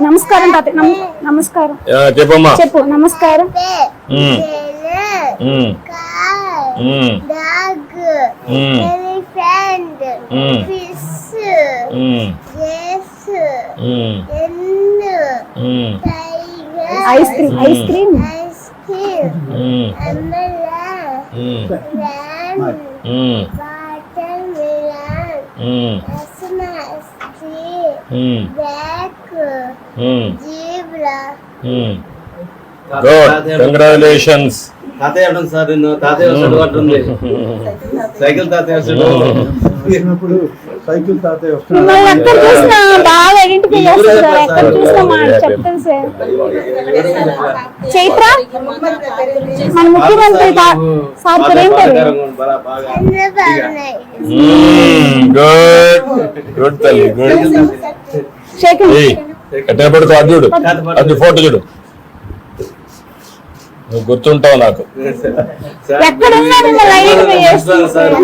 నమస్కారం తాతయ్య. నమస్కారం చెప్పమ్మా. చెప్పు. నమస్కారం. Ice cream ice cream congratulations. తాతయ్య అంటుంది సార్, నిన్ను తాతయ్య వస్తాడు అంటుంది. సైకిల్ తాతయ్య వస్తాడు. సైకిల్ తాతయ్య మిమ్మల్ని ఎక్కడ చూసినా బాగా ఐడెంటిఫై చేస్తారు సార్. ఎక్కడ చూసినా చెప్తాను సార్. చైత్ర మన ముఖ్యమంత్రి సార్ పేరు ఏం పేరు? గుడ్ తల్లి, గుడ్. ఎట్లా పడుతుంది అది చూడు, అది ఫోటో చూడు, నువ్వు గుర్తుంటావు నాకు. ఎక్కడ ఉన్నా మిమ్మల్ని ఐడెంటిఫై చేస్తారు.